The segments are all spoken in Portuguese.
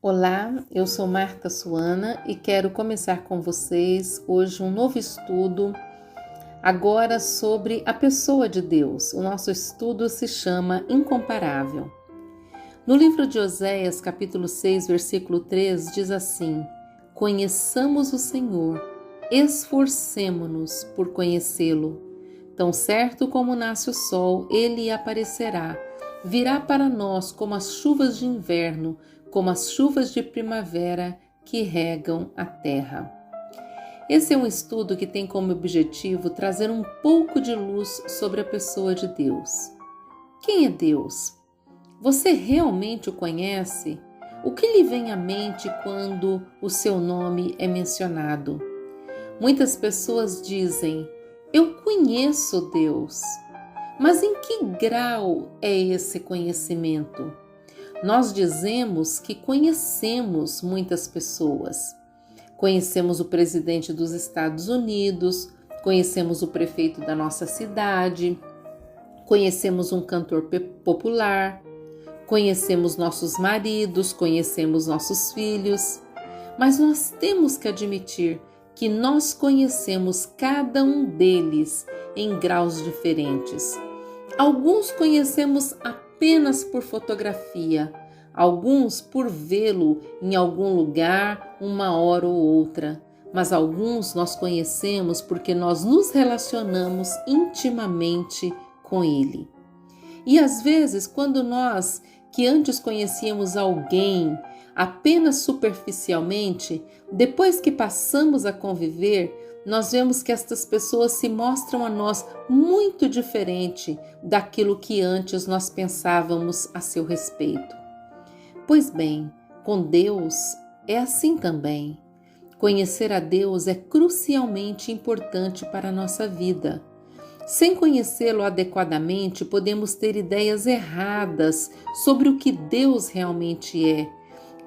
Olá, eu sou Marta Suana e quero começar com vocês hoje um novo estudo, agora sobre a pessoa de Deus. O nosso estudo se chama Incomparável. No livro de Oséias, capítulo 6, versículo 3, diz assim: Conheçamos o Senhor, esforcemo-nos por conhecê-lo. Tão certo como nasce o sol, ele aparecerá. Virá para nós como as chuvas de inverno, como as chuvas de primavera que regam a terra. Esse é um estudo que tem como objetivo trazer um pouco de luz sobre a pessoa de Deus. Quem é Deus? Você realmente o conhece? O que lhe vem à mente quando o seu nome é mencionado? Muitas pessoas dizem: eu conheço Deus. Mas em que grau é esse conhecimento? Nós dizemos que conhecemos muitas pessoas. Conhecemos o presidente dos Estados Unidos, conhecemos o prefeito da nossa cidade, conhecemos um cantor popular, conhecemos nossos maridos, conhecemos nossos filhos. Mas nós temos que admitir que nós conhecemos cada um deles em graus diferentes. Alguns conhecemos apenas por fotografia, alguns por vê-lo em algum lugar, uma hora ou outra, mas alguns nós conhecemos porque nós nos relacionamos intimamente com ele. E às vezes, quando nós, que antes conhecíamos alguém apenas superficialmente, depois que passamos a conviver, nós vemos que estas pessoas se mostram a nós muito diferente daquilo que antes nós pensávamos a seu respeito. Pois bem, com Deus é assim também. Conhecer a Deus é crucialmente importante para a nossa vida. Sem conhecê-lo adequadamente, podemos ter ideias erradas sobre o que Deus realmente é,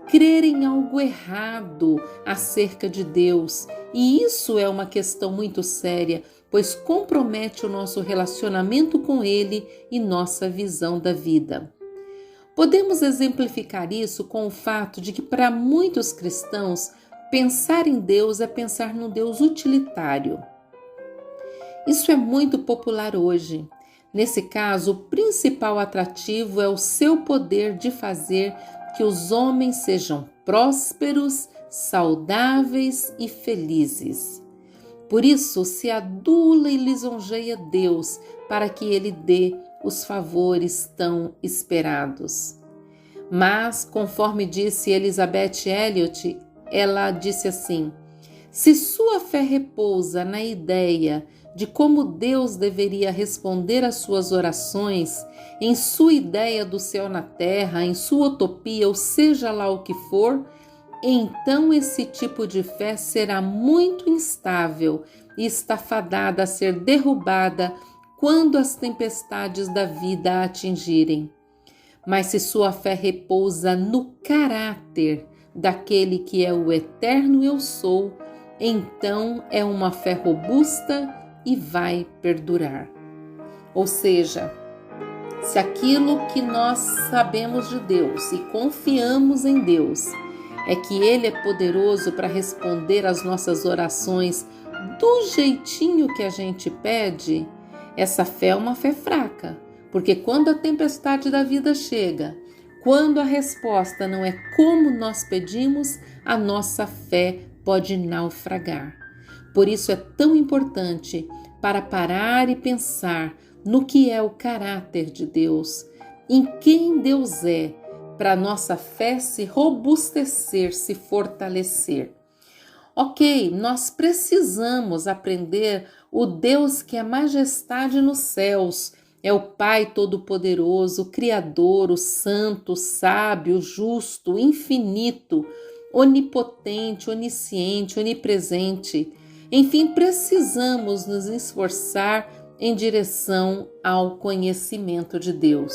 crer em algo errado acerca de Deus, e isso é uma questão muito séria, pois compromete o nosso relacionamento com Ele e nossa visão da vida. Podemos exemplificar isso com o fato de que, para muitos cristãos, pensar em Deus é pensar num Deus utilitário. Isso é muito popular hoje. Nesse caso, o principal atrativo é o seu poder de fazer que os homens sejam prósperos, saudáveis e felizes. Por isso, se adula e lisonjeia Deus para que Ele dê os favores tão esperados. Mas, conforme disse Elizabeth Elliot, ela disse assim: se sua fé repousa na ideia de como Deus deveria responder às suas orações, em sua ideia do céu na terra, em sua utopia, ou seja lá o que for, então esse tipo de fé será muito instável e está fadada a ser derrubada quando as tempestades da vida a atingirem. Mas se sua fé repousa no caráter daquele que é o eterno eu sou, então é uma fé robusta e vai perdurar. Ou seja, se aquilo que nós sabemos de Deus e confiamos em Deus é que Ele é poderoso para responder às nossas orações do jeitinho que a gente pede, essa fé é uma fé fraca, porque quando a tempestade da vida chega, quando a resposta não é como nós pedimos, a nossa fé pode naufragar. Por isso é tão importante para parar e pensar no que é o caráter de Deus, em quem Deus é, para a nossa fé se robustecer, se fortalecer. Ok, nós precisamos aprender o Deus que é majestade nos céus, é o Pai Todo-Poderoso, o Criador, o Santo, o Sábio, o Justo, o Infinito, onipotente, onisciente, onipresente. Enfim, precisamos nos esforçar em direção ao conhecimento de Deus.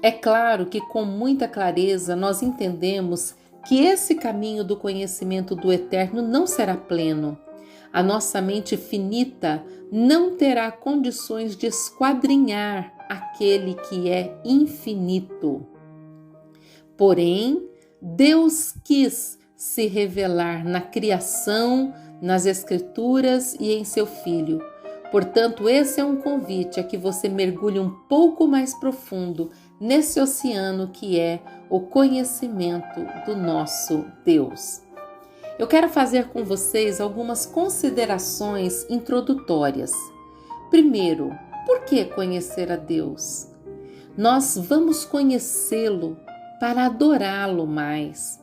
É claro que com muita clareza nós entendemos que esse caminho do conhecimento do Eterno não será pleno. A nossa mente finita não terá condições de esquadrinhar aquele que é infinito. Porém, Deus quis se revelar na criação, nas Escrituras e em seu Filho. Portanto, esse é um convite a que você mergulhe um pouco mais profundo nesse oceano que é o conhecimento do nosso Deus. Eu quero fazer com vocês algumas considerações introdutórias. Primeiro, por que conhecer a Deus? Nós vamos conhecê-lo para adorá-lo mais,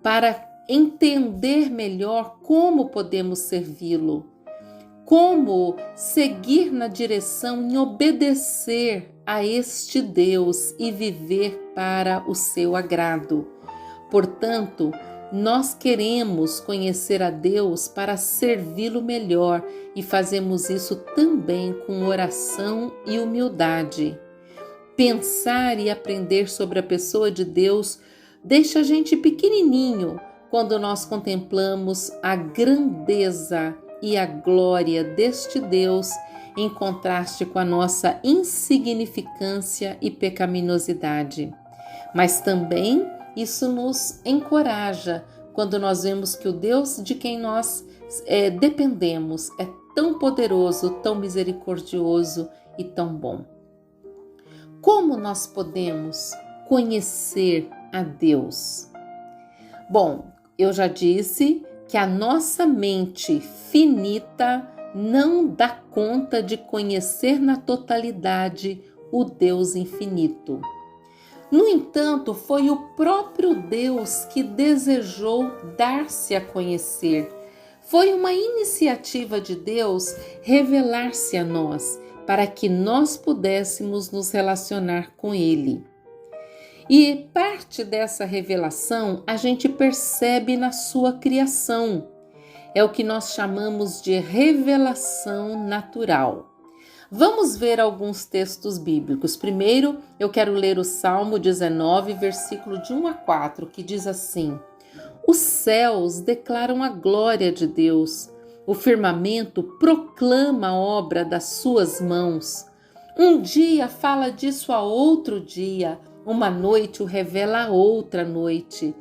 para entender melhor como podemos servi-lo, como seguir na direção em obedecer a este Deus e viver para o seu agrado. Portanto, nós queremos conhecer a Deus para servi-lo melhor e fazemos isso também com oração e humildade. Pensar e aprender sobre a pessoa de Deus deixa a gente pequenininho quando nós contemplamos a grandeza e a glória deste Deus em contraste com a nossa insignificância e pecaminosidade. Mas também isso nos encoraja quando nós vemos que o Deus de quem nós dependemos é tão poderoso, tão misericordioso e tão bom. Como nós podemos conhecer a Deus? Bom, eu já disse que a nossa mente finita não dá conta de conhecer na totalidade o Deus infinito. No entanto, foi o próprio Deus que desejou dar-se a conhecer. Foi uma iniciativa de Deus revelar-se a nós, para que nós pudéssemos nos relacionar com Ele. E parte dessa revelação a gente percebe na sua criação. É o que nós chamamos de revelação natural. Vamos ver alguns textos bíblicos. Primeiro, eu quero ler o Salmo 19, versículo de 1 a 4, que diz assim: Os céus declaram a glória de Deus, o firmamento proclama a obra das suas mãos. Um dia fala disso a outro dia, uma noite o revela a outra noite.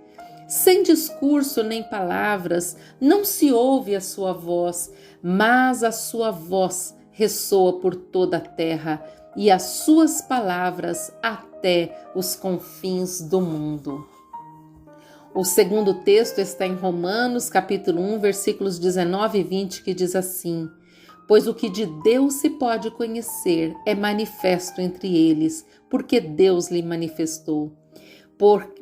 Sem discurso nem palavras, não se ouve a sua voz, mas a sua voz ressoa por toda a terra e as suas palavras até os confins do mundo. O segundo texto está em Romanos, capítulo 1, versículos 19 e 20, que diz assim: Pois o que de Deus se pode conhecer é manifesto entre eles, porque Deus lhe manifestou.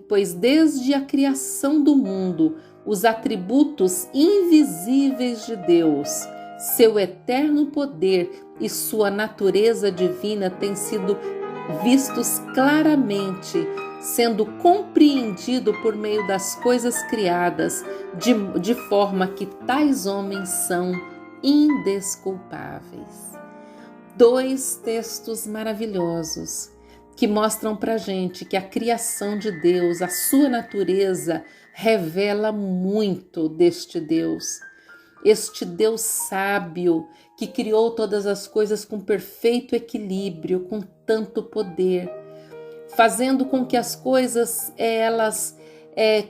Pois desde a criação do mundo, os atributos invisíveis de Deus, seu eterno poder e sua natureza divina têm sido vistos claramente, sendo compreendido por meio das coisas criadas, de forma que tais homens são indesculpáveis. Dois textos maravilhosos que mostram pra gente que a criação de Deus, a sua natureza, revela muito deste Deus. Este Deus sábio que criou todas as coisas com perfeito equilíbrio, com tanto poder, fazendo com que as coisas elas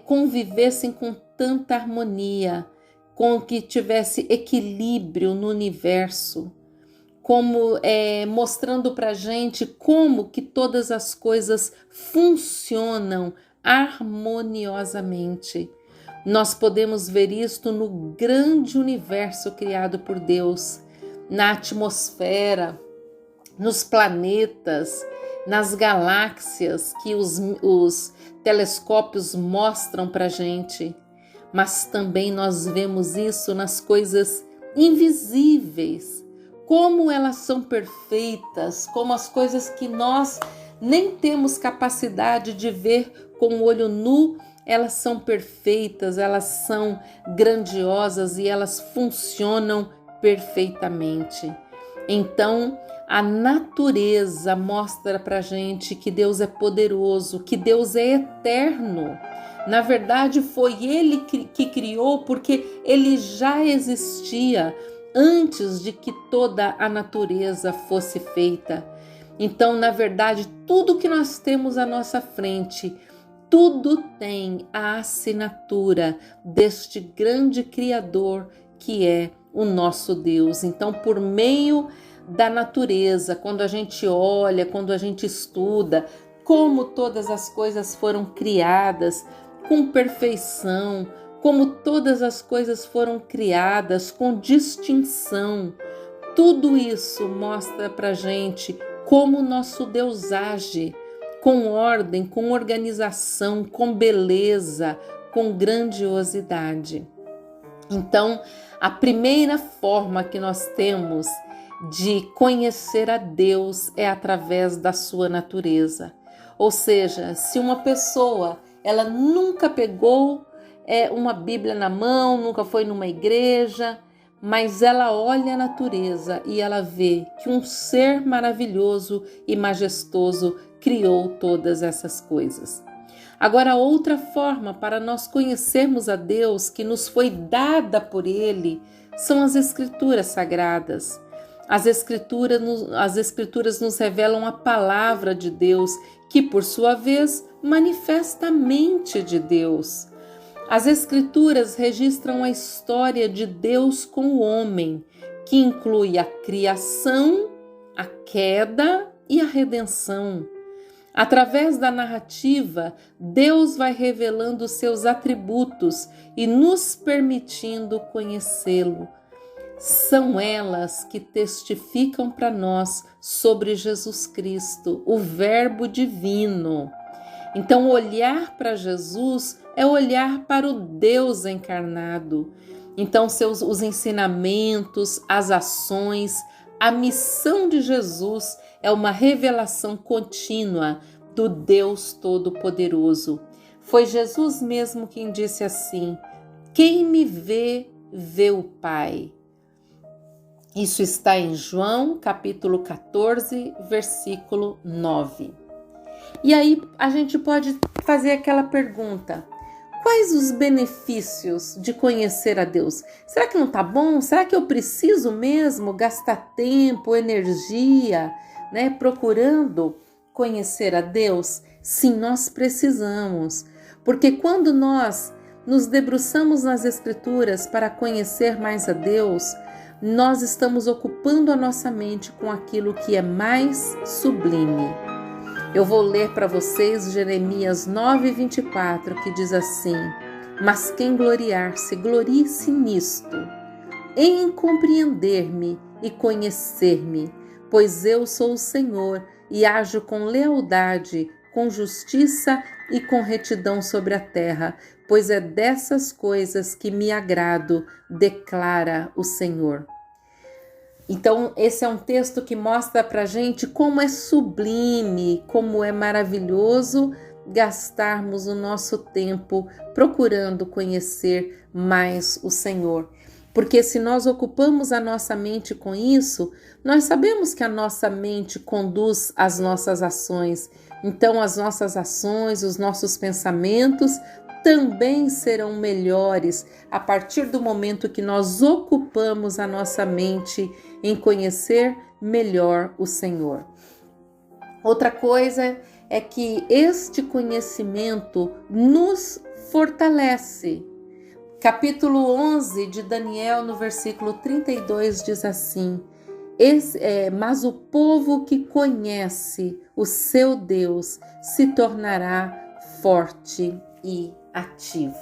convivessem com tanta harmonia, com que tivesse equilíbrio no universo, como mostrando para a gente como que todas as coisas funcionam harmoniosamente. Nós podemos ver isto no grande universo criado por Deus, na atmosfera, nos planetas, nas galáxias que os telescópios mostram para a gente. Mas também nós vemos isso nas coisas invisíveis, como elas são perfeitas, como as coisas que nós nem temos capacidade de ver com o olho nu, elas são perfeitas, elas são grandiosas e elas funcionam perfeitamente. Então, a natureza mostra pra gente que Deus é poderoso, que Deus é eterno. Na verdade, foi Ele que criou, porque Ele já existia antes de que toda a natureza fosse feita. Então, na verdade, tudo que nós temos à nossa frente tudo tem a assinatura deste grande Criador que é o nosso Deus. Então, por meio da natureza, quando a gente olha, quando a gente estuda como todas as coisas foram criadas com perfeição, como todas as coisas foram criadas com distinção, tudo isso mostra pra gente como o nosso Deus age com ordem, com organização, com beleza, com grandiosidade. Então, a primeira forma que nós temos de conhecer a Deus é através da sua natureza. Ou seja, se uma pessoa ela nunca pegou uma Bíblia na mão, nunca foi numa igreja, mas ela olha a natureza e ela vê que um ser maravilhoso e majestoso criou todas essas coisas. Agora, outra forma para nós conhecermos a Deus que nos foi dada por Ele são as Escrituras Sagradas. As Escrituras nos revelam a palavra de Deus, que por sua vez manifesta a mente de Deus. As Escrituras registram a história de Deus com o homem, que inclui a criação, a queda e a redenção. Através da narrativa, Deus vai revelando seus atributos e nos permitindo conhecê-lo. São elas que testificam para nós sobre Jesus Cristo, o Verbo divino. Então, olhar para Jesus é olhar para o Deus encarnado. Então, os ensinamentos, as ações, a missão de Jesus é uma revelação contínua do Deus Todo-Poderoso. Foi Jesus mesmo quem disse assim: quem me vê, vê o Pai. Isso está em João, capítulo 14, versículo 9. E aí a gente pode fazer aquela pergunta: quais os benefícios de conhecer a Deus? Será que não está bom? Será que eu preciso mesmo gastar tempo, energia, procurando conhecer a Deus? Sim, nós precisamos, porque quando nós nos debruçamos nas Escrituras para conhecer mais a Deus, nós estamos ocupando a nossa mente com aquilo que é mais sublime. Eu vou ler para vocês Jeremias 9:24, que diz assim: mas quem gloriar-se, glorie-se nisto, em compreender-me e conhecer-me, pois eu sou o Senhor e ajo com lealdade, com justiça e com retidão sobre a terra, pois é dessas coisas que me agrado, declara o Senhor. Então, esse é um texto que mostra pra gente como é sublime, como é maravilhoso gastarmos o nosso tempo procurando conhecer mais o Senhor. Porque se nós ocupamos a nossa mente com isso, nós sabemos que a nossa mente conduz as nossas ações. Então, as nossas ações, os nossos pensamentos também serão melhores a partir do momento que nós ocupamos a nossa mente em conhecer melhor o Senhor. Outra coisa é que este conhecimento nos fortalece. Capítulo 11 de Daniel, no versículo 32, diz assim: mas o povo que conhece o seu Deus se tornará forte e ativo.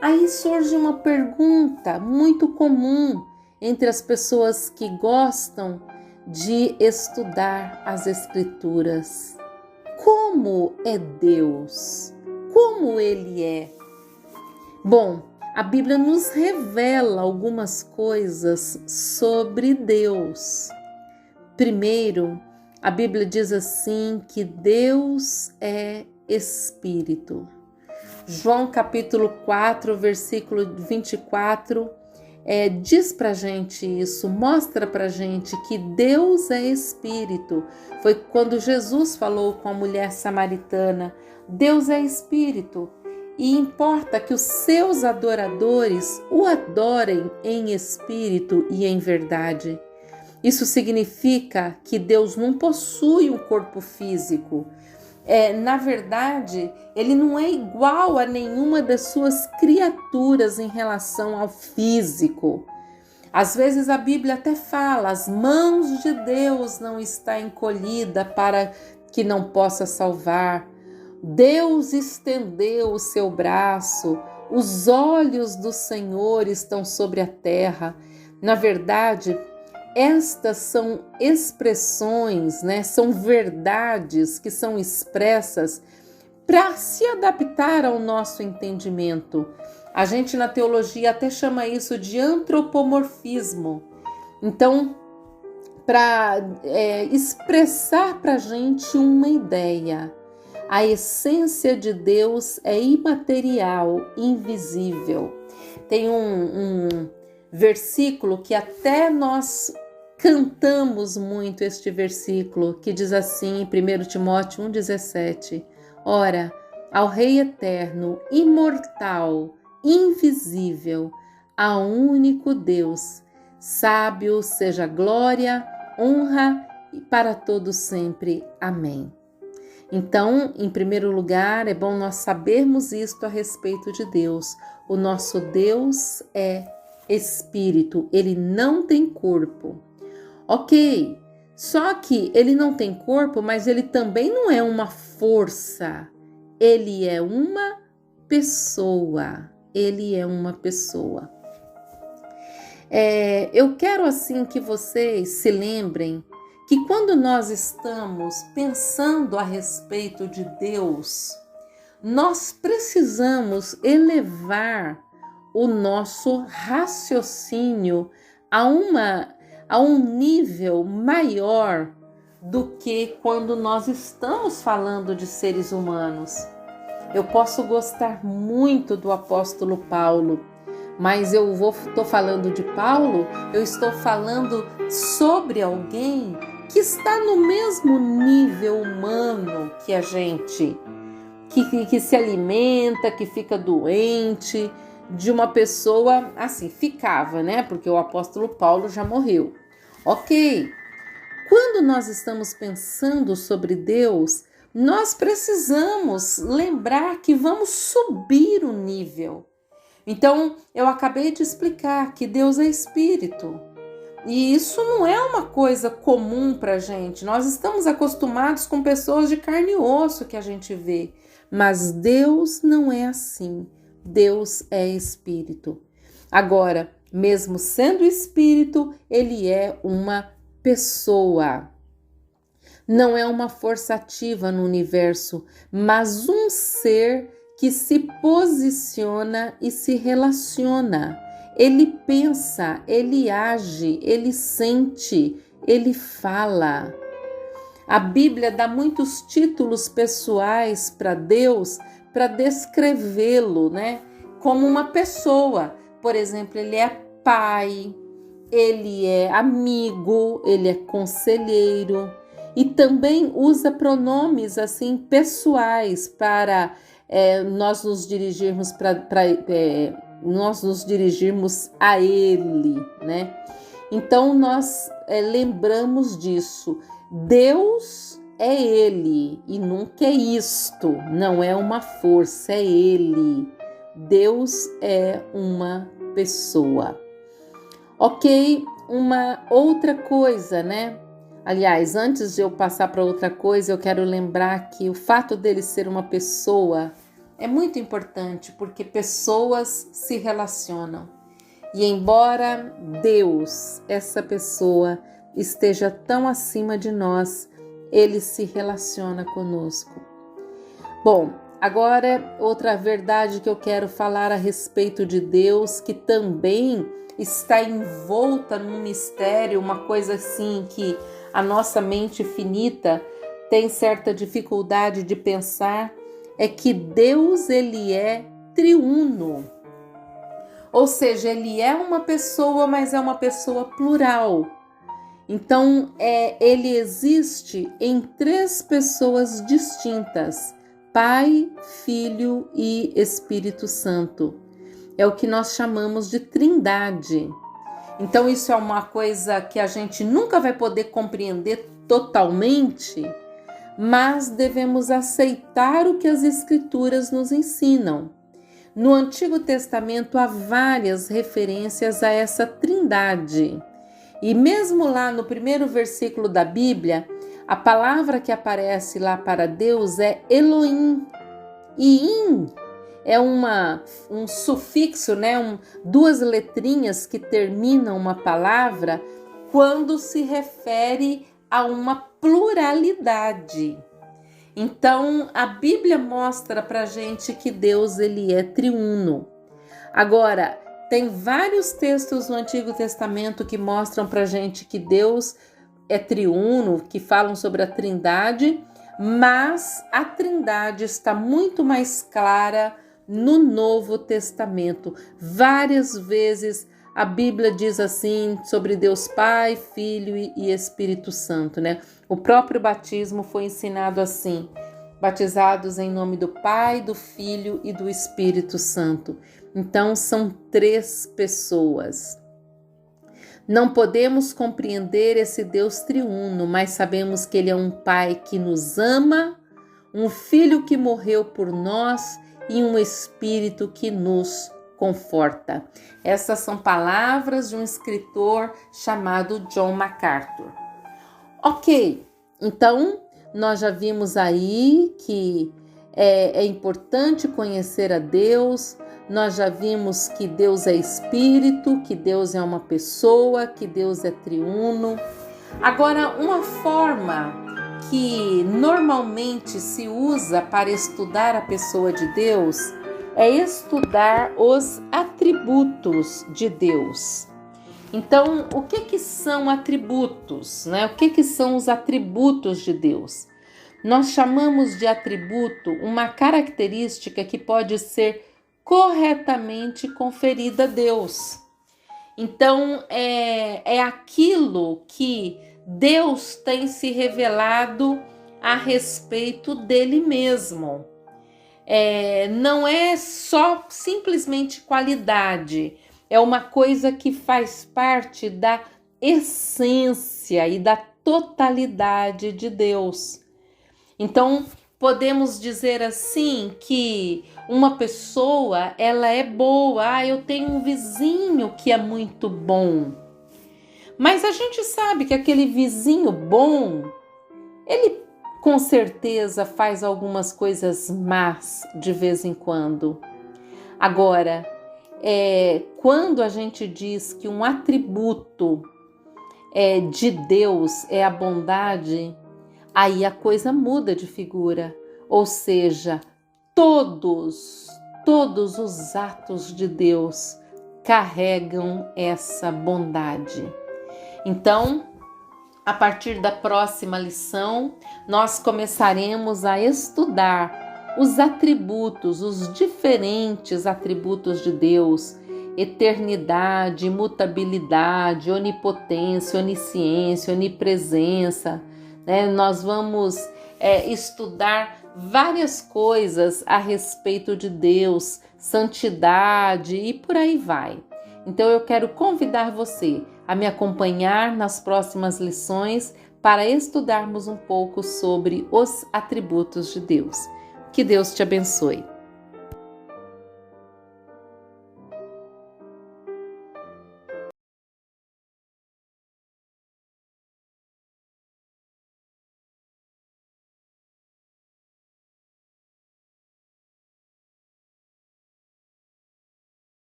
Aí surge uma pergunta muito comum entre as pessoas que gostam de estudar as Escrituras. Como é Deus? Como Ele é? Bom, a Bíblia nos revela algumas coisas sobre Deus. Primeiro, a Bíblia diz assim que Deus é Espírito. João capítulo 4, versículo 24, diz pra gente isso, mostra pra gente que Deus é Espírito. Foi quando Jesus falou com a mulher samaritana: Deus é Espírito e importa que os seus adoradores o adorem em espírito e em verdade. Isso significa que Deus não possui um corpo físico. na verdade, ele não é igual a nenhuma das suas criaturas em relação ao físico. Às vezes a Bíblia até fala, as mãos de Deus não está encolhida para que não possa salvar. Deus estendeu o seu braço, os olhos do Senhor estão sobre a terra. Na verdade, estas são expressões, são verdades que são expressas para se adaptar ao nosso entendimento. A gente na teologia até chama isso de antropomorfismo. Então, para expressar para a gente uma ideia, a essência de Deus é imaterial, invisível. Tem um versículo que até nós cantamos muito este versículo, que diz assim, em 1 Timóteo 1,17: Ora, ao Rei eterno, imortal, invisível, ao único Deus, sábio seja glória, honra e para todos sempre. Amém. Então, em primeiro lugar, é bom nós sabermos isto a respeito de Deus. O nosso Deus é Espírito, ele não tem corpo. Ok, só que ele não tem corpo, mas ele também não é uma força. Ele é uma pessoa. Ele é uma pessoa. Eu quero assim que vocês se lembrem que quando nós estamos pensando a respeito de Deus, nós precisamos elevar o nosso raciocínio a um nível maior do que quando nós estamos falando de seres humanos. Eu posso gostar muito do apóstolo Paulo, mas estou falando de Paulo, eu estou falando sobre alguém que está no mesmo nível humano que a gente, que se alimenta, que fica doente, de uma pessoa assim, ficava, porque o apóstolo Paulo já morreu. Ok, quando nós estamos pensando sobre Deus, nós precisamos lembrar que vamos subir o nível. Então, eu acabei de explicar que Deus é Espírito. E isso não é uma coisa comum para a gente. Nós estamos acostumados com pessoas de carne e osso que a gente vê. Mas Deus não é assim. Deus é Espírito. Agora, mesmo sendo Espírito, ele é uma pessoa. Não é uma força ativa no universo, mas um ser que se posiciona e se relaciona. Ele pensa, ele age, ele sente, ele fala. A Bíblia dá muitos títulos pessoais para Deus para descrevê-lo, como uma pessoa. Por exemplo, ele é pai, ele é amigo, ele é conselheiro e também usa pronomes assim pessoais para nós nos dirigirmos nós nos dirigirmos a ele, Então nós lembramos disso. Deus é ele e nunca é isto, não é uma força, é ele. Deus é uma pessoa. Ok, uma outra coisa, Aliás, antes de eu passar para outra coisa, eu quero lembrar que o fato dele ser uma pessoa é muito importante, porque pessoas se relacionam. E embora Deus, essa pessoa, esteja tão acima de nós, ele se relaciona conosco. Bom, agora outra verdade que eu quero falar a respeito de Deus, que também está envolta num mistério, uma coisa assim que a nossa mente finita tem certa dificuldade de pensar, é que Deus, ele é triuno. Ou seja, ele é uma pessoa, mas é uma pessoa plural. Então, ele existe em 3 pessoas distintas: Pai, Filho e Espírito Santo. É o que nós chamamos de Trindade. Então, isso é uma coisa que a gente nunca vai poder compreender totalmente, mas devemos aceitar o que as Escrituras nos ensinam. No Antigo Testamento há várias referências a essa trindade. E mesmo lá no primeiro versículo da Bíblia, a palavra que aparece lá para Deus é Elohim. E im é um sufixo, né? Duas letrinhas que terminam uma palavra quando se refere a uma pluralidade. Então, a Bíblia mostra para a gente que Deus ele é triuno. Agora, tem vários textos no Antigo Testamento que mostram para a gente que Deus é triuno, que falam sobre a trindade, mas a trindade está muito mais clara no Novo Testamento. Várias vezes a Bíblia diz assim sobre Deus Pai, Filho e Espírito Santo, né? O próprio batismo foi ensinado assim: batizados em nome do Pai, do Filho e do Espírito Santo. Então são 3 pessoas. Não podemos compreender esse Deus triuno, mas sabemos que Ele é um Pai que nos ama, um Filho que morreu por nós e um Espírito que nos conforta. Essas são palavras de um escritor chamado John MacArthur. Ok, então nós já vimos aí que é importante conhecer a Deus. Nós já vimos que Deus é Espírito, que Deus é uma pessoa, que Deus é triuno. Agora, uma forma que normalmente se usa para estudar a pessoa de Deus é estudar os atributos de Deus. Então, o que são atributos, né? O que são os atributos de Deus? Nós chamamos de atributo uma característica que pode ser corretamente conferida a Deus. Então, é aquilo que Deus tem se revelado a respeito dele mesmo. Não é só simplesmente qualidade, é uma coisa que faz parte da essência e da totalidade de Deus. Então, podemos dizer assim que uma pessoa, ela é boa. Eu tenho um vizinho que é muito bom. Mas a gente sabe que aquele vizinho bom, ele com certeza faz algumas coisas más de vez em quando. Agora, quando a gente diz que um atributo de Deus é a bondade, aí a coisa muda de figura. Ou seja, todos os atos de Deus carregam essa bondade. Então, a partir da próxima lição, nós começaremos a estudar os atributos, os diferentes atributos de Deus: eternidade, imutabilidade, onipotência, onisciência, onipresença. Nós vamos estudar várias coisas a respeito de Deus, santidade e por aí vai. Então eu quero convidar você a me acompanhar nas próximas lições para estudarmos um pouco sobre os atributos de Deus. Que Deus te abençoe.